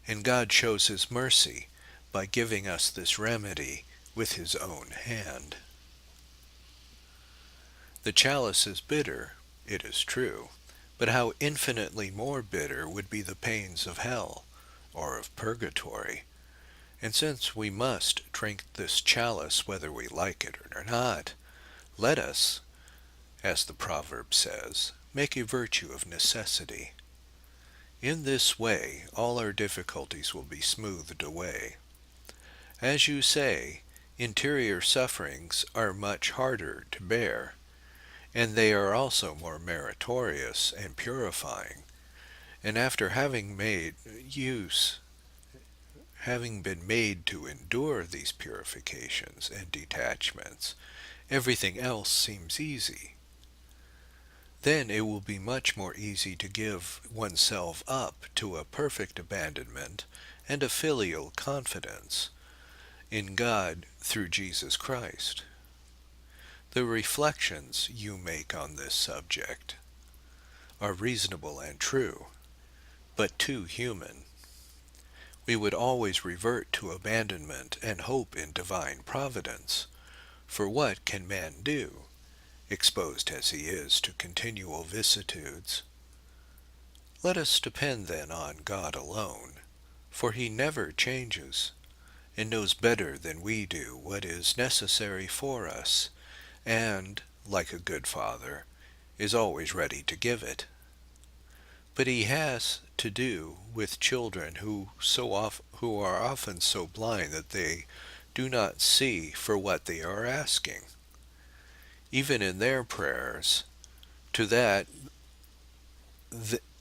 And God shows his mercy by giving us this remedy with his own hand. The chalice is bitter, it is true, but how infinitely more bitter would be the pains of hell, or of purgatory. And since we must drink this chalice whether we like it or not, let us, as the proverb says, make a virtue of necessity. In this way all our difficulties will be smoothed away. As you say, interior sufferings are much harder to bear, and they are also more meritorious and purifying. And after having been made to endure these purifications and detachments, everything else seems easy. Then it will be much more easy to give oneself up to a perfect abandonment and a filial confidence in God through Jesus Christ. The reflections you make on this subject are reasonable and true, but too human. We would always revert to abandonment and hope in divine providence, for what can man do, exposed as he is to continual vicissitudes? Let us depend then on God alone, for he never changes, and knows better than we do what is necessary for us, and, like a good father, is always ready to give it. But he has to do with children who are often so blind that they do not see for what they are asking. Even in their prayers, to that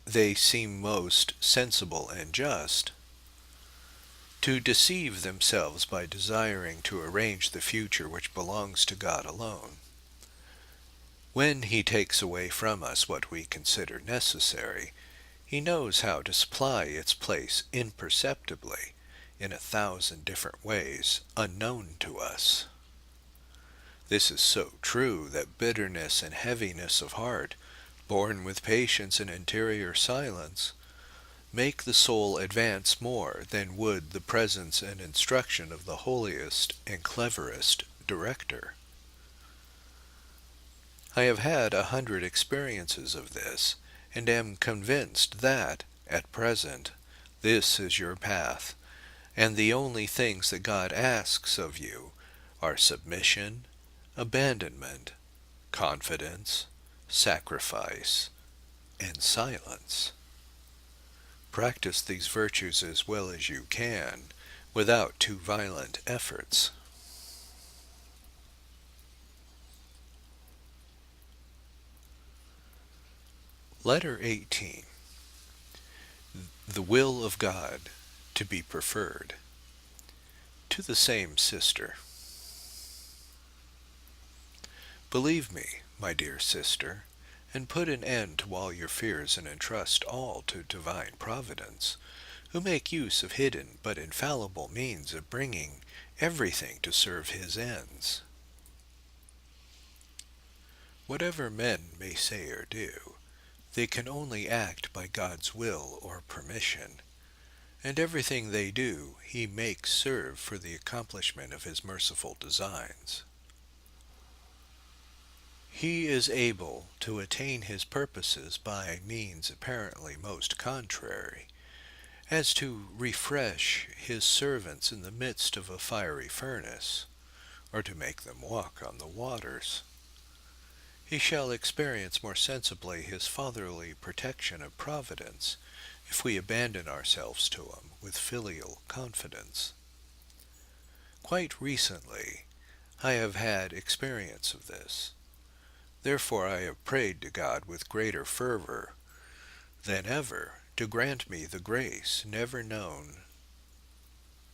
they seem most sensible and just, to deceive themselves by desiring to arrange the future which belongs to God alone. When he takes away from us what we consider necessary, he knows how to supply its place imperceptibly, in 1,000 different ways, unknown to us. This is so true that bitterness and heaviness of heart, borne with patience and interior silence, make the soul advance more than would the presence and instruction of the holiest and cleverest director. I have had 100 experiences of this, and am convinced that, at present, this is your path, and the only things that God asks of you are submission, abandonment, confidence, sacrifice, and silence. Practice these virtues as well as you can, without too violent efforts. Letter 18. The will of God to be preferred. To the same sister. Believe me, my dear sister, and put an end to all your fears and entrust all to divine providence, who make use of hidden but infallible means of bringing everything to serve his ends. Whatever men may say or do, they can only act by God's will or permission, and everything they do he makes serve for the accomplishment of his merciful designs. He is able to attain his purposes by means apparently most contrary, as to refresh his servants in the midst of a fiery furnace, or to make them walk on the waters. He shall experience more sensibly his fatherly protection of providence, if we abandon ourselves to him with filial confidence. Quite recently, I have had experience of this. Therefore I have prayed to God with greater fervor than ever to grant me the grace never known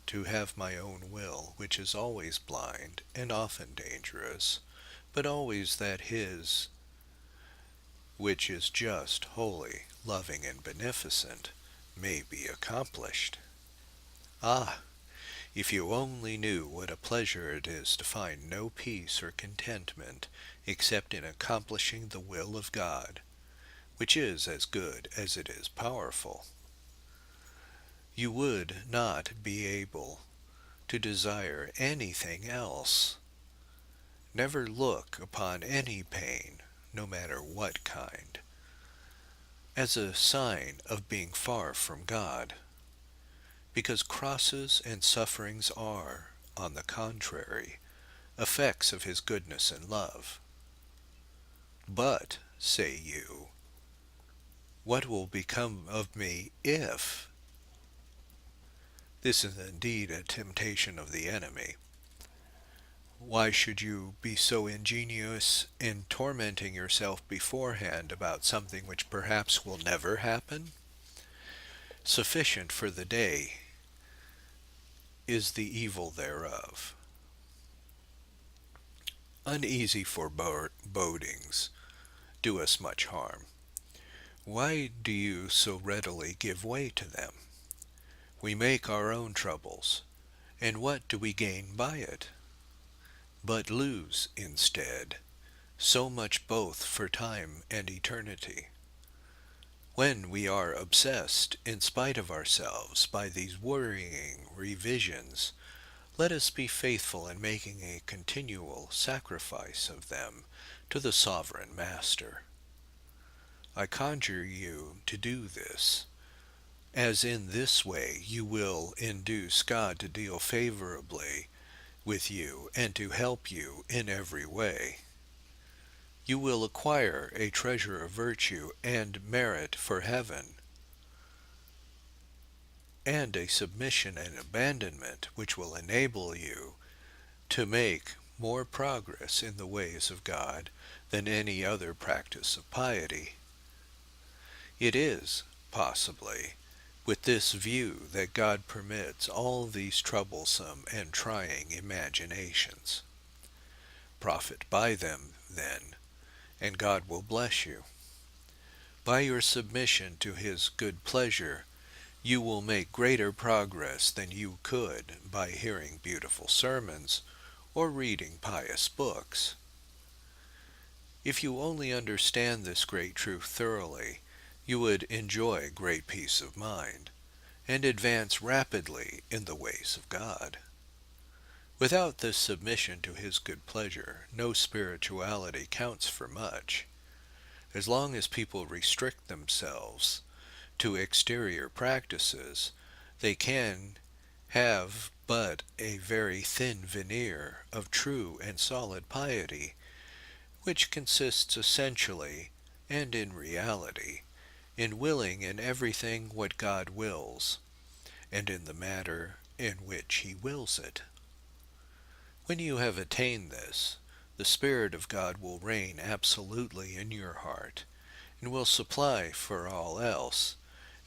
to have my own will, which is always blind and often dangerous, but always that his, which is just, holy, loving, and beneficent, may be accomplished. Ah, if you only knew what a pleasure it is to find no peace or contentment except in accomplishing the will of God, which is as good as it is powerful, you would not be able to desire anything else. Never look upon any pain, no matter what kind, as a sign of being far from God, because crosses and sufferings are, on the contrary, effects of his goodness and love. But, say you, what will become of me if? This is indeed a temptation of the enemy. Why should you be so ingenious in tormenting yourself beforehand about something which perhaps will never happen? Sufficient for the day is the evil thereof. Uneasy forebodings do us much harm. Why do you so readily give way to them? We make our own troubles, and what do we gain by it? But lose, instead, so much both for time and eternity. When we are obsessed, in spite of ourselves, by these worrying revisions, let us be faithful in making a continual sacrifice of them to the Sovereign Master. I conjure you to do this, as in this way you will induce God to deal favorably with you and to help you in every way. You will acquire a treasure of virtue and merit for heaven, and a submission and abandonment which will enable you to make more progress in the ways of God than any other practice of piety. It is, possibly, with this view that God permits all these troublesome and trying imaginations. Profit by them, then, and God will bless you. By your submission to his good pleasure, you will make greater progress than you could by hearing beautiful sermons or reading pious books. If you only understand this great truth thoroughly, you would enjoy great peace of mind, and advance rapidly in the ways of God. Without this submission to his good pleasure, no spirituality counts for much. As long as people restrict themselves to exterior practices, they can have but a very thin veneer of true and solid piety, which consists essentially, and in reality, in willing in everything what God wills, and in the matter in which he wills it. When you have attained this, the Spirit of God will reign absolutely in your heart, and will supply for all else,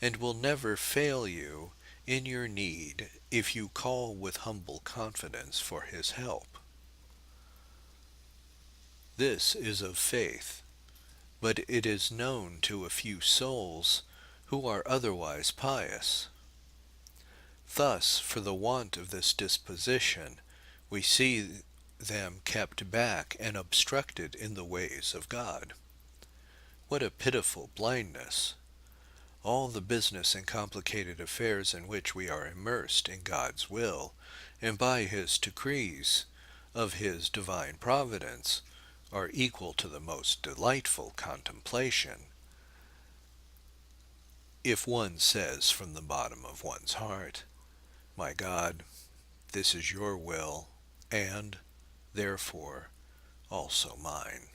and will never fail you in your need if you call with humble confidence for his help. This is of faith, but it is known to a few souls who are otherwise pious. Thus, for the want of this disposition, we see them kept back and obstructed in the ways of God. What a pitiful blindness! All the business and complicated affairs in which we are immersed in God's will, and by his decrees of his divine providence, are equal to the most delightful contemplation, if one says from the bottom of one's heart, "My God, this is your will, and, therefore, also mine."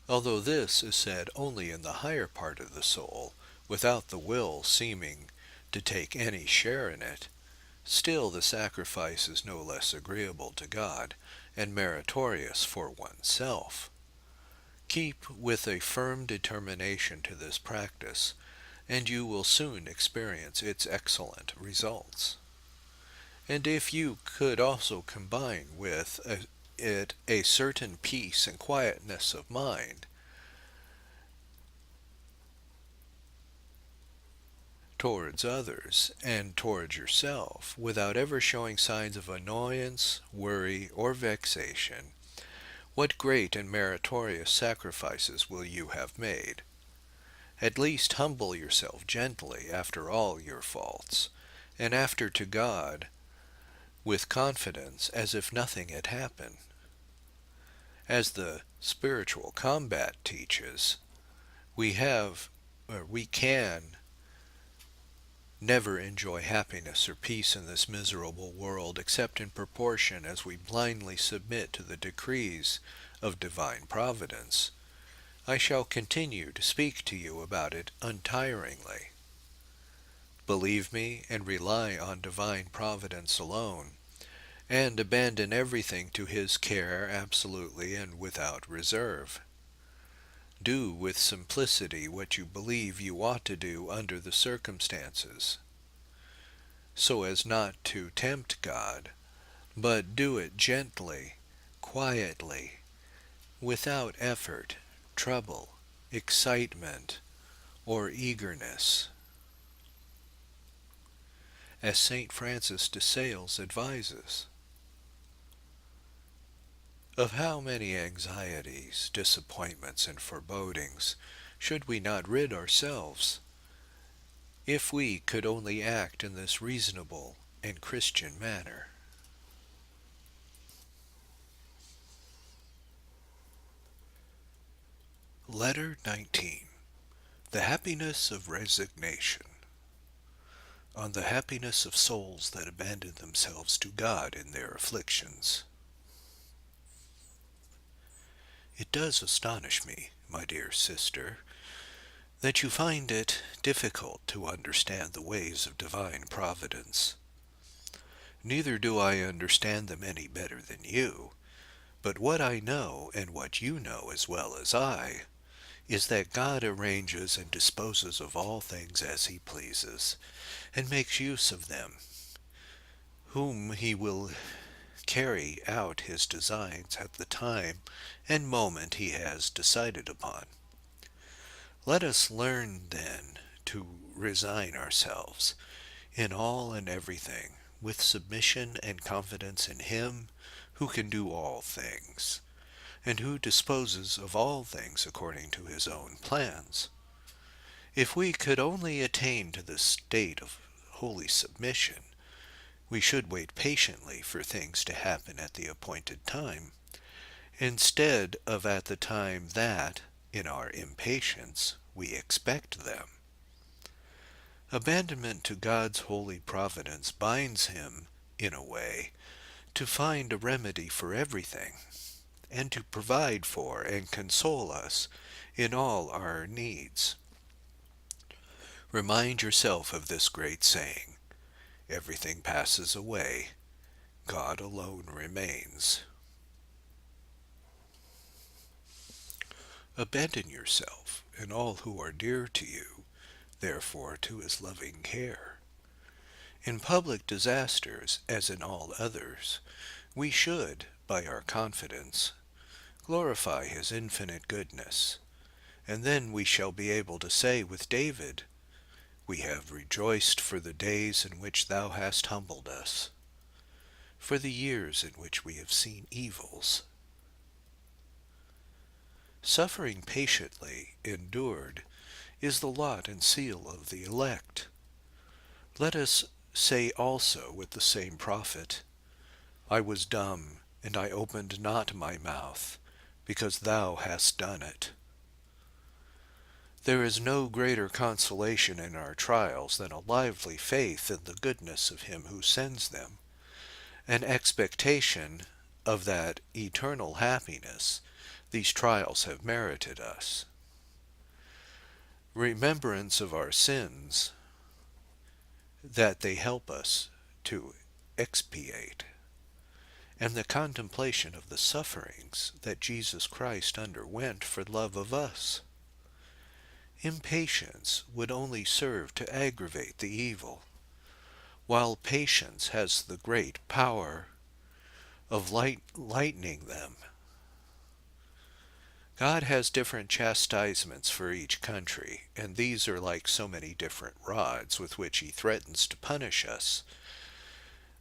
Although this is said only in the higher part of the soul, without the will seeming to take any share in it, still the sacrifice is no less agreeable to God, and meritorious for oneself. Keep with a firm determination to this practice, and you will soon experience its excellent results. And if you could also combine with it a certain peace and quietness of mind, towards others and towards yourself without ever showing signs of annoyance, worry, or vexation, what great and meritorious sacrifices will you have made? At least humble yourself gently after all your faults, and after to God with confidence as if nothing had happened. As the spiritual combat teaches, we can never enjoy happiness or peace in this miserable world except in proportion as we blindly submit to the decrees of divine providence. I shall continue to speak to you about it untiringly. Believe me and rely on divine providence alone, and abandon everything to his care absolutely and without reserve. Do with simplicity what you believe you ought to do under the circumstances, so as not to tempt God, but do it gently, quietly, without effort, trouble, excitement, or eagerness. As St. Francis de Sales advises. Of how many anxieties, disappointments, and forebodings should we not rid ourselves, if we could only act in this reasonable and Christian manner? Letter 19. The Happiness of Resignation. On the happiness of souls that abandon themselves to God in their afflictions. It does astonish me, my dear sister, that you find it difficult to understand the ways of divine providence. Neither do I understand them any better than you, but what I know, and what you know as well as I, is that God arranges and disposes of all things as he pleases, and makes use of them, whom he will carry out his designs at the time and moment he has decided upon. Let us learn, then, to resign ourselves in all and everything, with submission and confidence in him who can do all things, and who disposes of all things according to his own plans. If we could only attain to this state of holy submission, we should wait patiently for things to happen at the appointed time, instead of at the time that, in our impatience, we expect them. Abandonment to God's holy providence binds him, in a way, to find a remedy for everything, and to provide for and console us in all our needs. Remind yourself of this great saying, everything passes away, God alone remains. Abandon yourself and all who are dear to you, therefore, to his loving care. In public disasters, as in all others, we should, by our confidence, glorify his infinite goodness, and then we shall be able to say with David, we have rejoiced for the days in which thou hast humbled us, for the years in which we have seen evils. Suffering patiently endured is the lot and seal of the elect. Let us say also with the same prophet, I was dumb, and I opened not my mouth, because thou hast done it. There is no greater consolation in our trials than a lively faith in the goodness of him who sends them, an expectation of that eternal happiness these trials have merited us. Remembrance of our sins, that they help us to expiate, and the contemplation of the sufferings that Jesus Christ underwent for love of us. Impatience would only serve to aggravate the evil, while patience has the great power of lightening them. God has different chastisements for each country, and these are like so many different rods with which he threatens to punish us,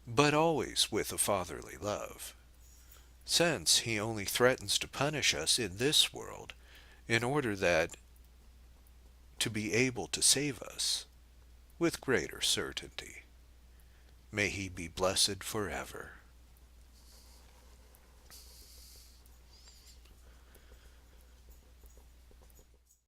but always with a fatherly love. Since he only threatens to punish us in this world, in order that to be able to save us with greater certainty. May he be blessed forever.